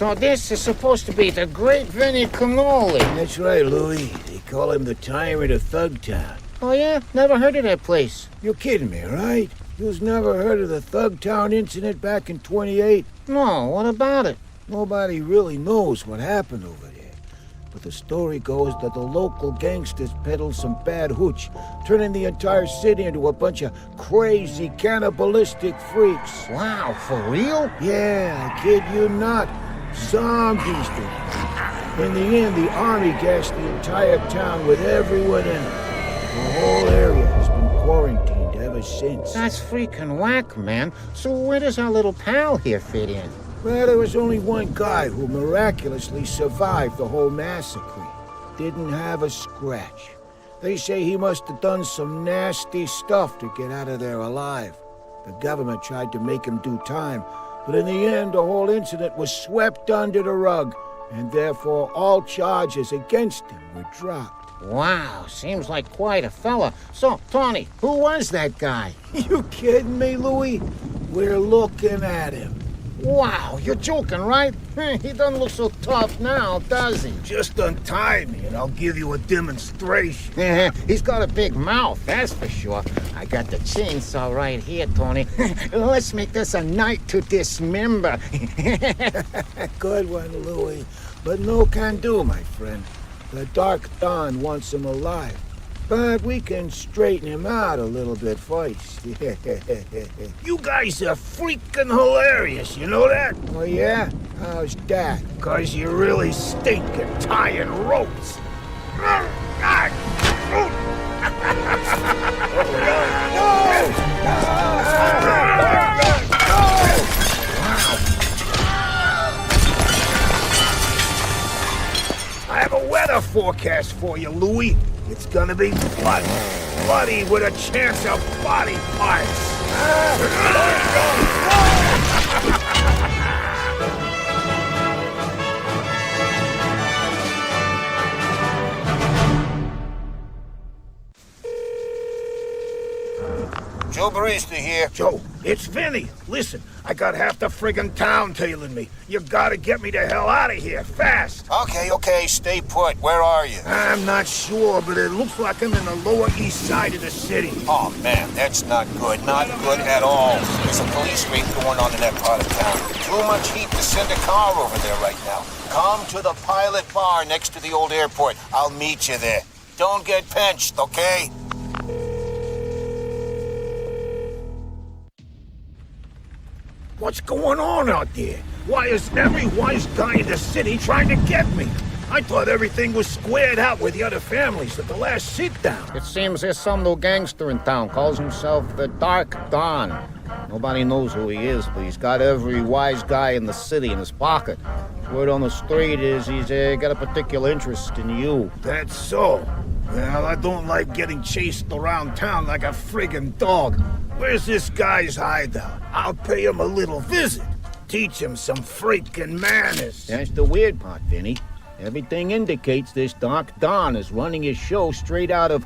So this is supposed to be the great Vinny Cannoli. That's right, Louie. They call him the tyrant of Thugtown. Oh yeah? Never heard of that place. You're kidding me, right? You've never heard of the Thugtown incident back in 28? No, what about it? Nobody really knows what happened over there. But the story goes that the local gangsters peddled some bad hooch, turning the entire city into a bunch of crazy cannibalistic freaks. Wow, for real? Yeah, I kid you not. Zombies, dude. In the end, the army gassed the entire town with everyone in it. The whole area has been quarantined ever since. That's freaking whack, man. So where does our little pal here fit in? Well, there was only one guy who miraculously survived the whole massacre. Didn't have a scratch. They say he must have done some nasty stuff to get out of there alive. The government tried to make him do time, but in the end, the whole incident was swept under the rug, and therefore all charges against him were dropped. Wow, seems like quite a fella. So, Tony, who was that guy? You kidding me, Louie? We're looking at him. Wow, you're joking, right? He doesn't look so tough now, does he? Just untie me and I'll give you a demonstration. He's got a big mouth, that's for sure. I got the chainsaw right here, Tony. Let's make this a night to dismember. Good one, Louie. But no can do, my friend. The Dark Dawn wants him alive. But we can straighten him out a little bit first. You guys are freaking hilarious, you know that? Oh, yeah? How's that? 'Cause you really stink at tying ropes. I have a weather forecast for you, Louie. It's gonna be bloody, bloody with a chance of body parts. Joe Barista here. Joe, it's Vinny. Listen, I got half the friggin' town tailing me. You gotta get me the hell out of here, fast. Okay, stay put. Where are you? I'm not sure, but it looks like I'm in the lower east side of the city. Oh, man, that's not good. Not good at all. There's a police raid going on in that part of town. Too much heat to send a car over there right now. Come to the Pilot Bar next to the old airport. I'll meet you there. Don't get pinched, okay? What's going on out there? Why is every wise guy in the city trying to get me? I thought everything was squared out with the other families at the last sit-down. It seems there's some new gangster in town, calls himself the Dark Dawn. Nobody knows who he is, but he's got every wise guy in the city in his pocket. Word on the street is he's got a particular interest in you. That's so. Well, I don't like getting chased around town like a friggin' dog. Where's this guy's hideout? I'll pay him a little visit. Teach him some freaking manners. That's the weird part, Vinny. Everything indicates this Dark Dawn is running his show straight out of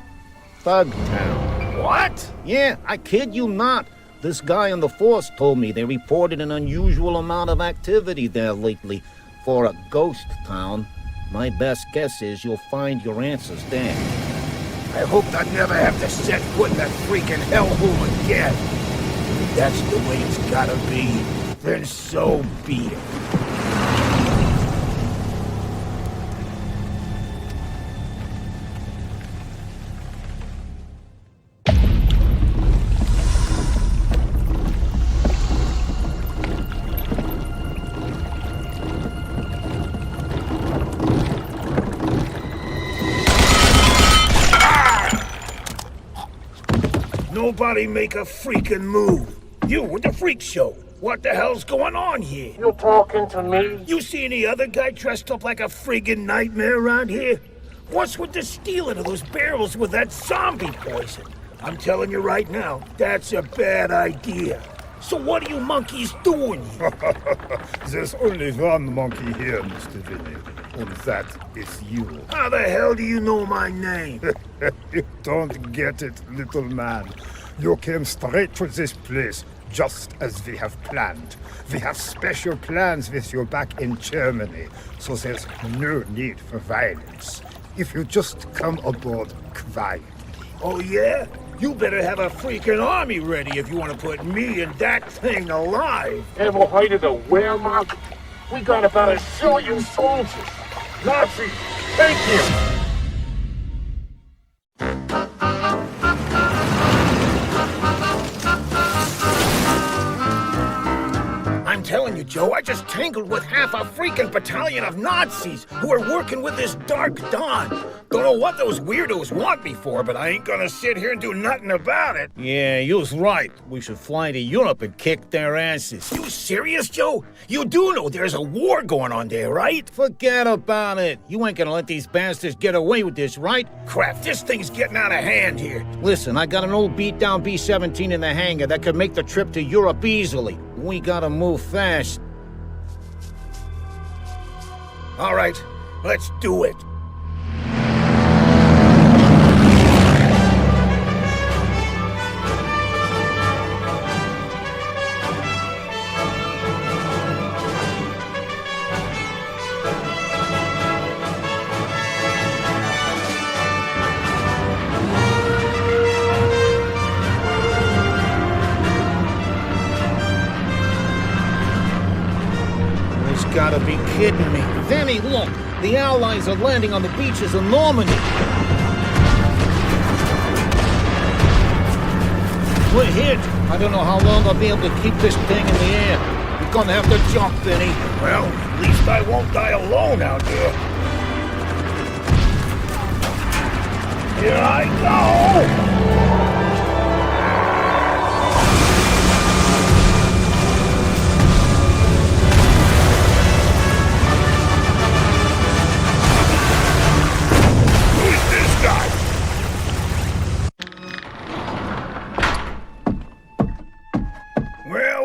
Thugtown. What? Yeah, I kid you not. This guy on the force told me they reported an unusual amount of activity there lately. For a ghost town, my best guess is you'll find your answers there. I hope I never have to set foot in that freaking hellhole again. If that's the way it's gotta be, then so be it. Nobody make a freaking move. You with the freak show. What the hell's going on here? You talking to me? You see any other guy dressed up like a friggin' nightmare around here? What's with the stealing of those barrels with that zombie poison? I'm telling you right now, that's a bad idea. So what are you monkeys doing here? There's only one monkey here, Mr. Vinny, and that is you. How the hell do you know my name? You don't get it, little man. You came straight to this place just as we have planned. We have special plans with you back in Germany, so there's no need for violence. If you just come aboard quietly. Oh, yeah? You better have a freaking army ready if you want to put me and that thing alive. And we're hiding the Wehrmacht. We got about 1 zillion soldiers. Nazi, thank you. I'm telling you, Joe, I just tangled with half a freaking battalion of Nazis who are working with this Dark Dawn. Don't know what those weirdos want me for, but I ain't gonna sit here and do nothing about it. Yeah, you was right. We should fly to Europe and kick their asses. You serious, Joe? You do know there's a war going on there, right? Forget about it. You ain't gonna let these bastards get away with this, right? Crap, this thing's getting out of hand here. Listen, I got an old beat-down B-17 in the hangar that could make the trip to Europe easily. We gotta move fast. All right, let's do it. Gotta be kidding me. Vinny, look! The Allies are landing on the beaches of Normandy. We're hit. I don't know how long I'll be able to keep this thing in the air. You're gonna have to jump, Vinny. Well, at least I won't die alone out there. Here I go!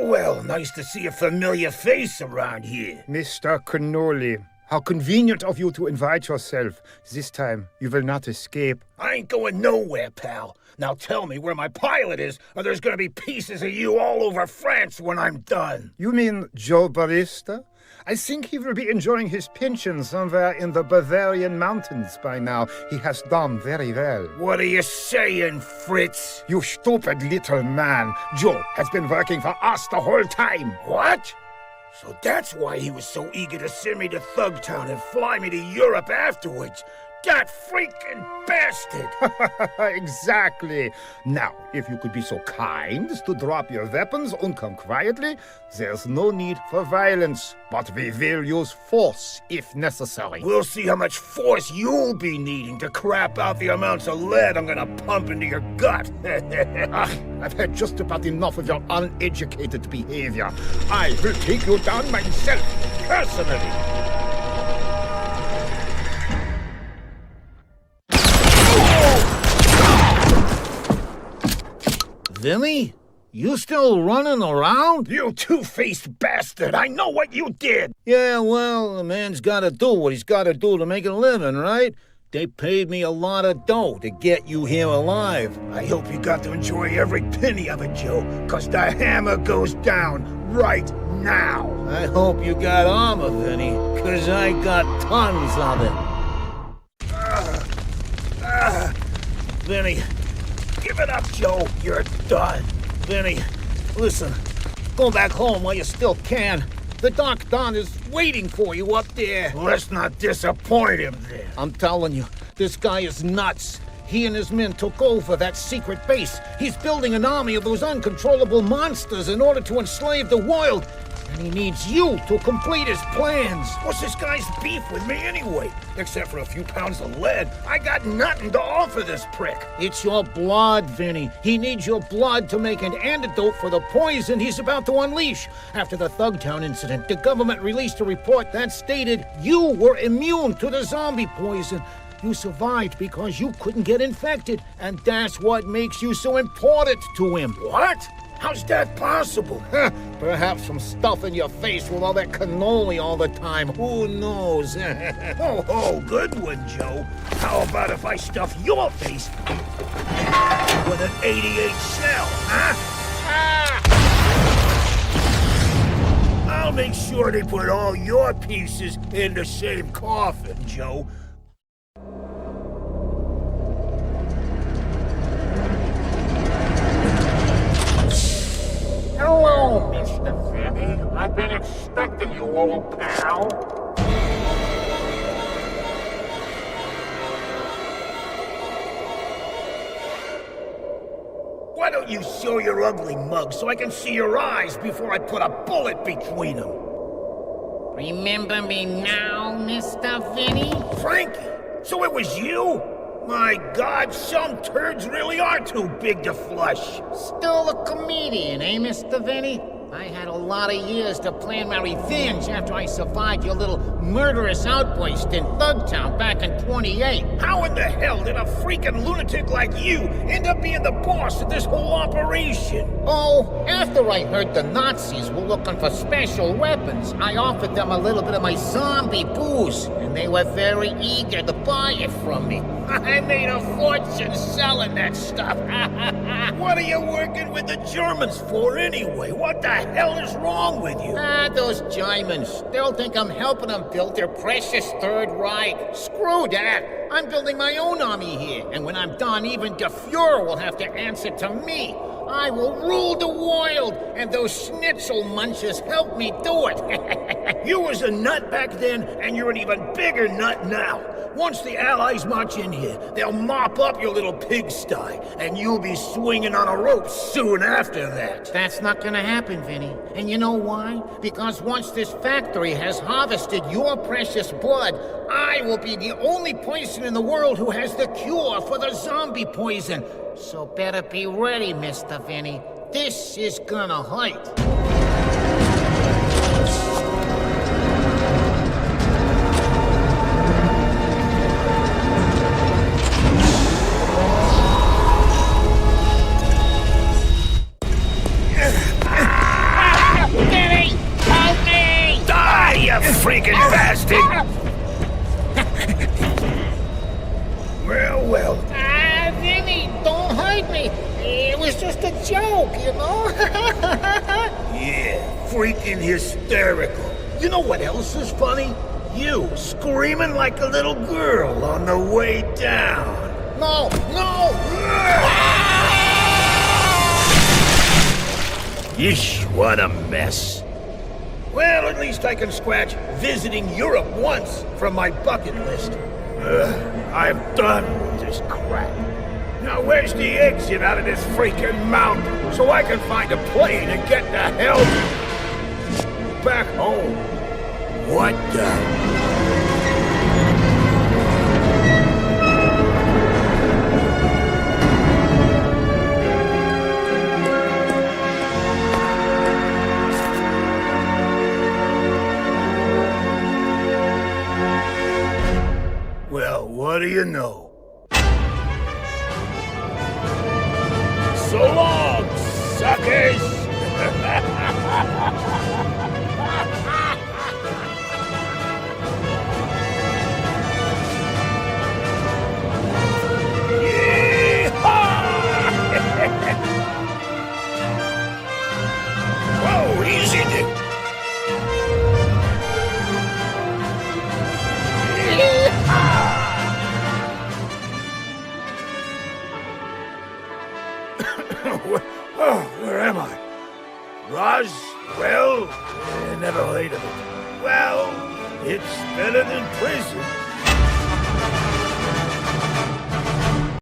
Well, nice to see a familiar face around here. Mr. Cannoli, how convenient of you to invite yourself. This time, you will not escape. I ain't going nowhere, pal. Now tell me where my pilot is, or there's gonna be pieces of you all over France when I'm done. You mean Joe Barista? I think he will be enjoying his pension somewhere in the Bavarian mountains by now. He has done very well. What are you saying, Fritz? You stupid little man. Joe has been working for us the whole time. What? So that's why he was so eager to send me to Thugtown and fly me to Europe afterwards. That freaking bastard! Exactly. Now, if you could be so kind as to drop your weapons and come quietly, there's no need for violence. But we will use force if necessary. We'll see how much force you'll be needing to crap out the amounts of lead I'm gonna pump into your gut. I've had just about enough of your uneducated behavior. I will take you down myself, personally. Vinny? You still running around? You two-faced bastard! I know what you did! Yeah, well, a man's gotta do what he's gotta do to make a living, right? They paid me a lot of dough to get you here alive. I hope you got to enjoy every penny of it, Joe, 'cause the hammer goes down right now. I hope you got armor, Vinny, 'cause I got tons of it. Vinny. Give it up, Joe. You're done. Vinny, listen. Go back home while you still can. The Dark Dawn is waiting for you up there. Let's not disappoint him then. I'm telling you, this guy is nuts. He and his men took over that secret base. He's building an army of those uncontrollable monsters in order to enslave the world. And he needs you to complete his plans. What's this guy's beef with me anyway? Except for a few pounds of lead, I got nothing to offer this prick. It's your blood, Vinny. He needs your blood to make an antidote for the poison he's about to unleash. After the Thugtown incident, the government released a report that stated you were immune to the zombie poison. You survived because you couldn't get infected, and that's what makes you so important to him. What? How's that possible? Perhaps from stuffing your face with all that cannoli all the time. Who knows? Oh, good one, Joe. How about if I stuff your face with an 88 shell, huh? make sure they put all your pieces in the same coffin, Joe. Hello, Mr. Vinny. I've been expecting you, old pal. Why don't you show your ugly mug so I can see your eyes before I put a bullet between them? Remember me now, Mr. Vinny? Frankie, so it was you? My God, some turds really are too big to flush. Still a comedian, eh, Mr. Vinny? I had a lot of years to plan my revenge after I survived your little murderous outburst in Thugtown back in 28. How in the hell did a freaking lunatic like you end up being the boss of this whole operation? Oh, after I heard the Nazis were looking for special weapons, I offered them a little bit of my zombie booze, and they were very eager to buy it from me. I made a fortune selling that stuff. What are you working with the Germans for anyway? What the hell is wrong with you? Those Germans. They'll think I'm helping them build their precious Third Reich. Screw that. I'm building my own army here, and when I'm done, even the Fuhrer will have to answer to me. I will rule the world, and those schnitzel munchers help me do it. You was a nut back then, and you're an even bigger nut now. Once the Allies march in here, they'll mop up your little pigsty, and you'll be swinging on a rope soon after that. That's not gonna happen, Vinny. And you know why? Because once this factory has harvested your precious blood, I will be the only person in the world who has the cure for the zombie poison. So better be ready, Mr. Vinny. This is gonna hurt. Vinny! Help me! Die, you freaking bastard! Well. Vinny, don't hurt me. It was just a joke, you know? Yeah, freaking hysterical. You know what else is funny? You screaming like a little girl on the way down. No! Yeesh, what a mess. Well, at least I can scratch visiting Europe once from my bucket list. I'm done with this crap. Now where's the exit out of this freaking mountain so I can find a plane and get the hell back home? What the... Well, what do you know? So long, suckers! Whoa, easy, Dick! Where am I? Roswell? Never heard of it. Well, it's better than prison.